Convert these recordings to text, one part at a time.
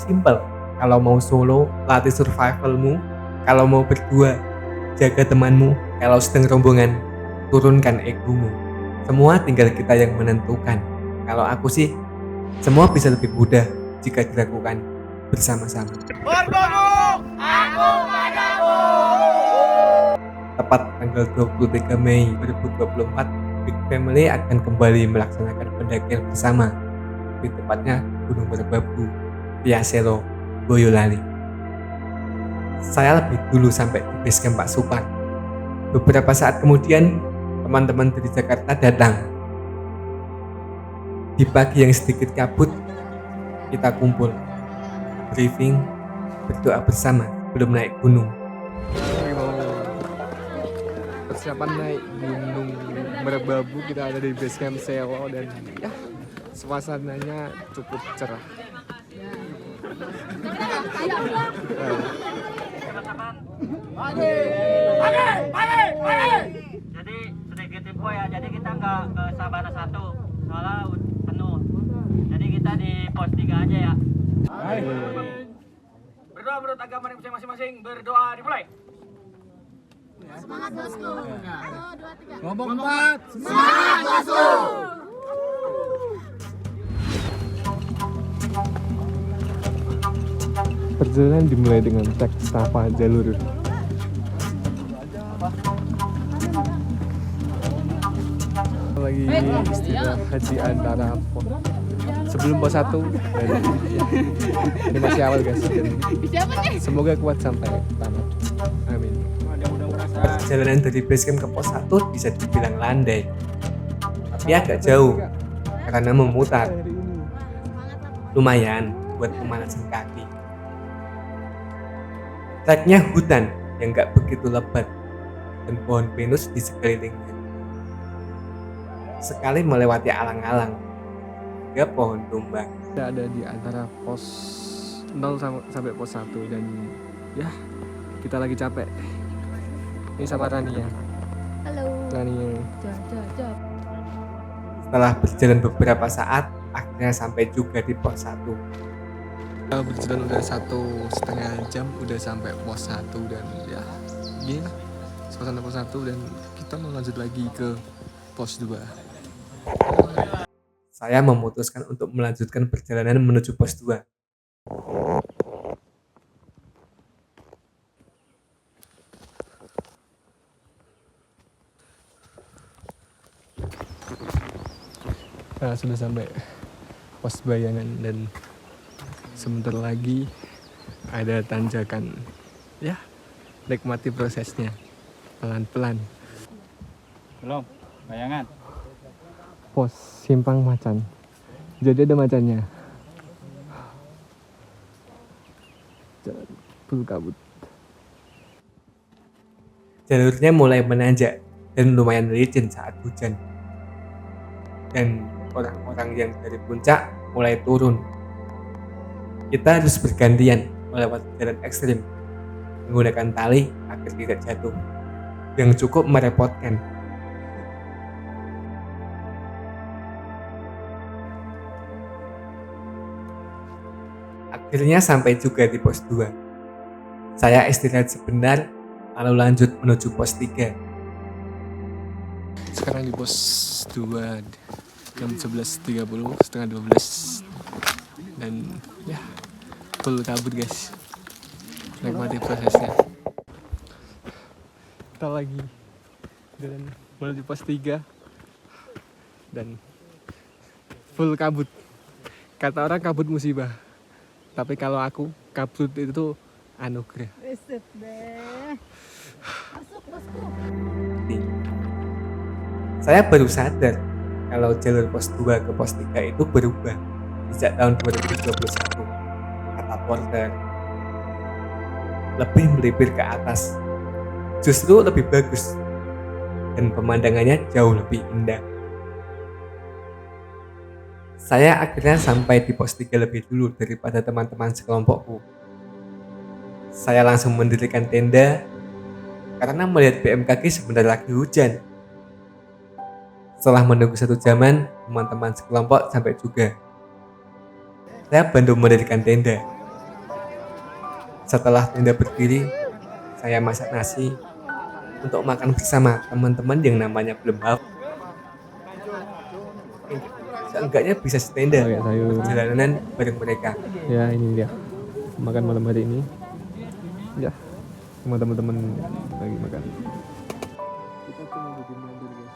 simpel. Kalau mau solo, latih survivalmu. Kalau mau berdua, jaga temanmu. Kalau sedang rombongan, turunkan egomu. Semua tinggal kita yang menentukan. Kalau aku sih, semua bisa lebih mudah jika dilakukan bersama-sama. Bergabung, aku padamu. Tepat tanggal 23 Mei 2024, Big Family akan kembali melaksanakan pendakian bersama, lebih tepatnya di Gunung Merbabu, Riaselo, Boyolali. Saya lebih dulu sampai di base camp Pak Supar. Beberapa saat kemudian, teman-teman dari Jakarta datang. Di pagi yang sedikit kabut, kita kumpul, briefing, berdoa bersama sebelum naik gunung. Persiapan naik Gunung Merbabu, kita ada di base camp Selo dan ya suasananya cukup cerah. Jadi sedikit info ya, jadi kita nggak ke Sabana 1 soalnya penuh. Jadi kita di pos 3 aja ya. Berdoa menurut agama masing-masing, berdoa dimulai. Semangat bosku. 1, 2, 3. Ngomong 4. Semangat bosku. Perjalanan dimulai dengan cek stapa jalur. Lagi istilah haji antara pos sebelum pos 1 dan ini masih awal guys. Dan semoga kuat sampai tamat. Amin. Perjalanan dari base camp ke pos 1 bisa dibilang landai, tapi agak jauh karena memutar. Lumayan buat pemanasan kaki. Treknya hutan yang gak begitu lebat dan pohon pinus di sekelilingnya. Sekali melewati alang-alang, hingga pohon tumbang. Kita ada di antara pos 0 sampai pos 1 dan ya kita lagi capek. Ini sama Rania. Halo. Rania. Job. Setelah berjalan beberapa saat, akhirnya sampai juga di pos 1. Kita berjalan udah 1,5 jam udah sampai pos 1 dan ya gini lah suasana pos 1 dan kita mau lanjut lagi ke pos 2. Saya memutuskan untuk melanjutkan perjalanan menuju pos 2. Nah, sudah sampai pos bayangan dan sebentar lagi ada tanjakan. Ya, nikmati prosesnya pelan-pelan. Belum, bayangan. Pos Simpang Macan. Jadi ada macannya. Jalan full kabut. Jalurnya mulai menanjak dan lumayan licin saat hujan. Dan orang-orang yang dari puncak mulai turun. Kita harus bergantian melewati jalan ekstrim, menggunakan tali agar tidak jatuh, yang cukup merepotkan. Akhirnya sampai juga di pos 2. Saya istirahat sebentar, lalu lanjut menuju pos 3. Sekarang di pos 2 jam 11.30, setengah 12 dan ya full kabut guys. Nikmati prosesnya. Kita lagi jalan menuju pos 3 dan full kabut. Kata orang kabut musibah, tapi kalau aku kabut itu anugerah. Reset deh. Masuk bosku. Saya baru sadar kalau jalur pos 2 ke pos 3 itu berubah sejak tahun 2021. Kata porter, lebih melipir ke atas, justru lebih bagus, dan pemandangannya jauh lebih indah. Saya akhirnya sampai di pos 3 lebih dulu daripada teman-teman sekelompokku. Saya langsung mendirikan tenda karena melihat BMKG sebentar lagi hujan. Setelah menunggu 1 jaman, teman-teman sekelompok sampai juga. Saya bantu mendirikan tenda Setelah tenda berdiri, saya masak nasi untuk makan bersama teman-teman yang namanya belum hafal. Seenggaknya bisa setenda Pakai sayur. perjalanan bareng mereka. Ya ini dia makan malam hari ini. Ya sama teman-teman lagi makan. Kita cuma bikin mandir guys.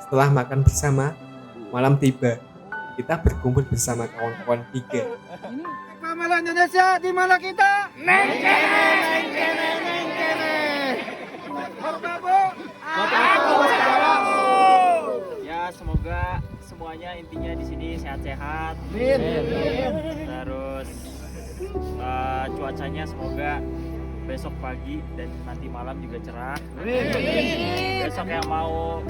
Setelah makan bersama, malam tiba. Kita berkumpul bersama kawan-kawan tiga. Pamalan Indonesia di mana kita? Nengkene. Bergabung. Aku bergabung. Ya semoga semuanya intinya di sini sehat-sehat. Terus cuacanya semoga besok pagi dan nanti malam juga cerah. Besok yang mau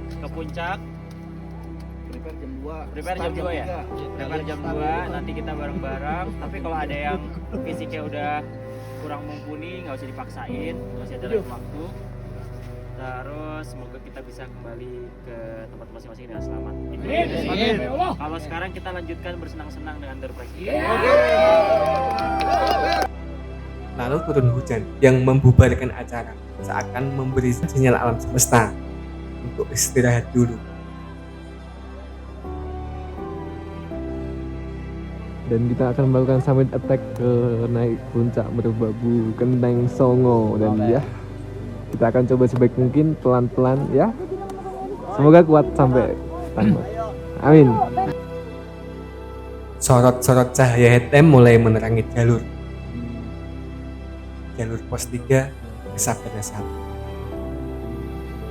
ke puncak prepare jam 2 ya? Prepare jam 2, nanti kita bareng-bareng. Tapi kalau ada yang fisiknya udah kurang mumpuni, nggak usah dipaksain, masih ada lagi waktu. Terus semoga kita bisa kembali ke tempat masing-masing dengan selamat. Kalau sekarang kita lanjutkan bersenang-senang dengan door prize. Lalu turun hujan yang membubarkan acara, seakan memberi sinyal alam semesta untuk istirahat dulu. Dan kita akan melakukan summit attack ke naik puncak Merbabu Kenteng Songo. Dan ya kita akan coba sebaik mungkin pelan-pelan ya. Semoga kuat sampai tamat. Amin. Sorot-sorot cahaya HTM mulai menerangi jalur pos 3 ke Sabana 1.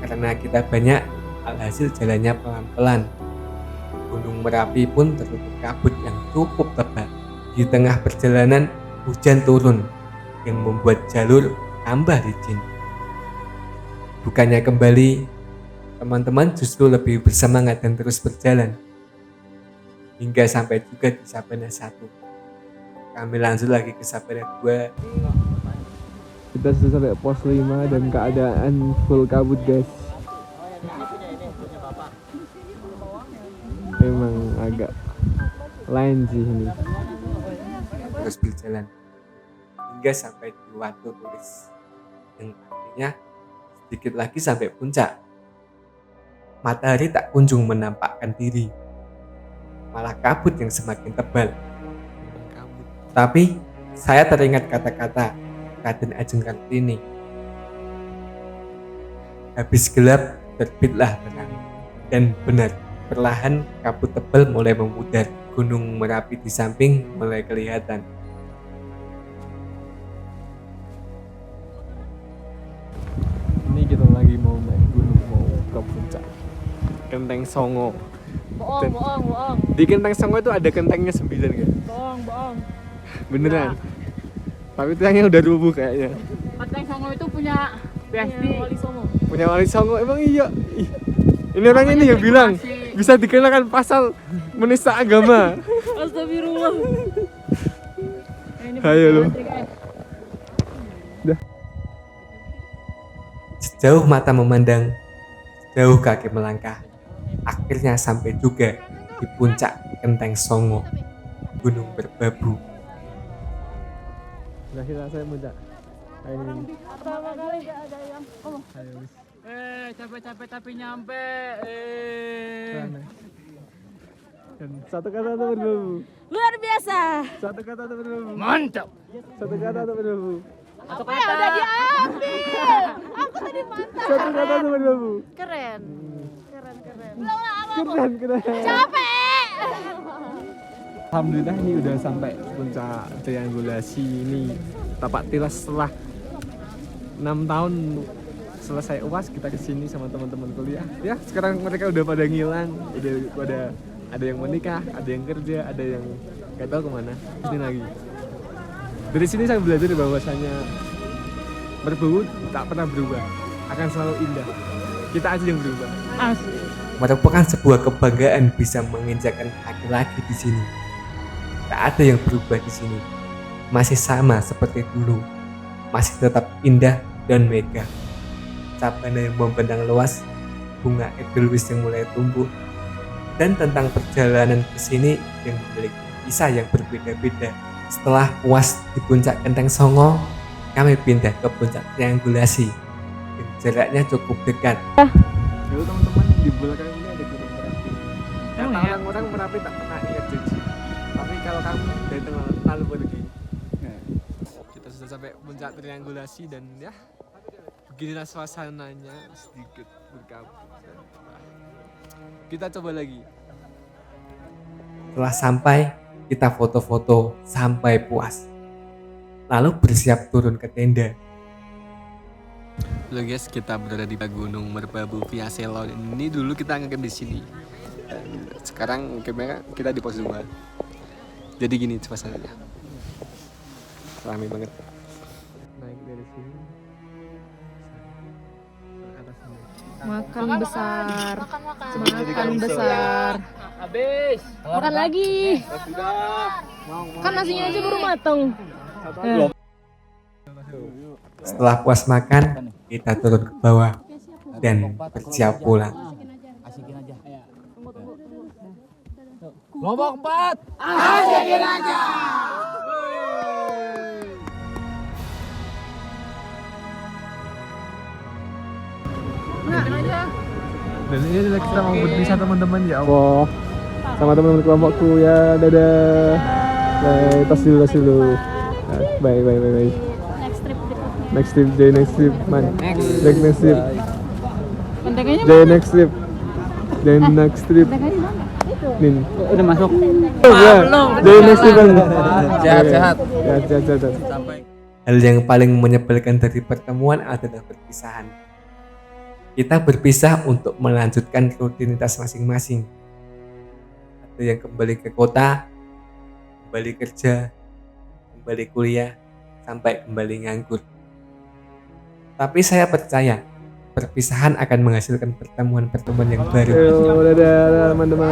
Karena kita banyak, alhasil jalannya pelan-pelan. Gunung Merapi pun tertutup kabut yang cukup tebal. Di tengah perjalanan, hujan turun yang membuat jalur tambah licin. Bukannya kembali, teman-teman justru lebih bersemangat dan terus berjalan. Hingga sampai juga di Sabana 1. Kami lanjut lagi ke Sabana 2. Kita sudah sampai pos 5 dan keadaan full kabut guys. Memang agak lain sih ini. Terus berjalan hingga sampai di Watu Tulis, yang artinya sedikit lagi sampai puncak. Matahari tak kunjung menampakkan diri, malah kabut yang semakin tebal. Tapi saya teringat kata-kata Raden Ajeng Kartini, habis gelap terbitlah terang. Dan benar, perlahan kabut tebal mulai memudar. Gunung Merapi di samping mulai kelihatan. Ini kita lagi mau naik gunung, mau ke puncak Kenteng Songo. Bohong. Di Kenteng Songo itu ada kentengnya 9 kan? Bohong. Beneran? Tapi tiangnya udah rubuh kayaknya. Kenteng Songo itu punya Wali Songo. Punya Wali Songo, emang iya? Ih, ini orang ini yang bilang bisa dikenakan pasal menista agama. Astagfirullah. Ayo lu. Sejauh mata memandang, jauh kaki melangkah, akhirnya sampai juga di puncak Kenteng Songo, Gunung Merbabu. Udah kita saya puncak. Ayo ini. Pertama kali gak ada yang Ayo wis. capek-capek tapi nyampe. Dan satu kata tuh berlabu. Luar biasa. Satu kata tuh berlabu. Mantap. Satu kata tuh berlabu. Apa yang udah diambil? Aku tadi mantap. Satu kata tuh berlabu. Keren. Keren. Capek. Alhamdulillah ini udah sampai puncak triangulasi ini. Tapak tilas setelah 6 tahun selesai UAS kita kesini sama teman-teman kuliah. Ya sekarang mereka udah pada ngilang, udah pada ada yang menikah, ada yang kerja, ada yang nggak tahu kemana. Ini lagi. Dari sini saya belajar bahwasanya Merbabu tak pernah berubah, akan selalu indah. Kita aja yang berubah. Merupakan sebuah kebanggaan bisa menginjakan kaki lagi di sini. Tak ada yang berubah di sini. Masih sama seperti dulu. Masih tetap indah dan megah. Sabana yang membentang luas, bunga edelweiss yang mulai tumbuh, dan tentang perjalanan ke sini yang memiliki kisah yang berbeda-beda. Setelah puas di puncak Genteng Songo, kami pindah ke puncak Triangulasi yang jaraknya cukup dekat. Dulu teman-teman, di belakang ini ada gunung Merapi. Kata orang-orang Merapi tak pernah ingat janji. Tapi kalau kamu datang lalu pergi. Kita sudah sampai puncak Triangulasi dan ya beginilah suasananya, sedikit berkabut. Kita coba lagi. Setelah sampai, kita foto-foto sampai puas. Lalu bersiap turun ke tenda. Halo guys, kita berada di Gunung Merbabu via Selon. Ini dulu kita ngecamp di sini. Dan sekarang campnya kita di pos 2. Jadi gini suasananya. Ramai banget. Naik dari sini. Ke atas sini. Makan besar. Makan besar. Habis. Makan lagi. Kan nasinya aja baru mateng. Setelah puas makan, kita turun ke bawah dan bersiap pulang. Kelompok 4. Dan ini adalah kita mau berpisah teman-teman, ya Allah. Sama teman-teman kelompokku ya, dadah. Bye, tas dulu. Bye. Next trip berikutnya. Next trip, man. Next trip. Pendekannya Jay next trip. Dan next trip. itu. Nin. Udah masuk. Belum. Jay next trip. Sehat. Sehat. Hal yang paling menyebalkan dari pertemuan adalah perpisahan. Kita berpisah untuk melanjutkan rutinitas masing-masing. Ada yang kembali ke kota, kembali kerja, kembali kuliah, sampai kembali nganggur. Tapi saya percaya perpisahan akan menghasilkan pertemuan-pertemuan yang baru. Yo, dadah teman-teman.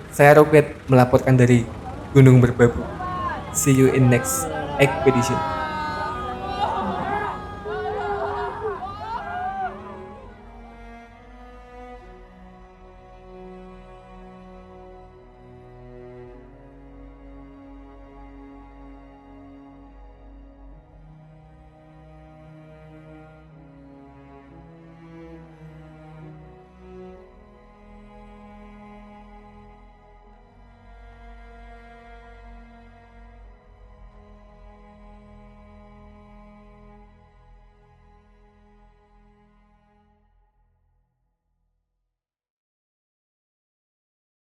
Saya Roket melaporkan dari Gunung Merbabu. See you in next expedition.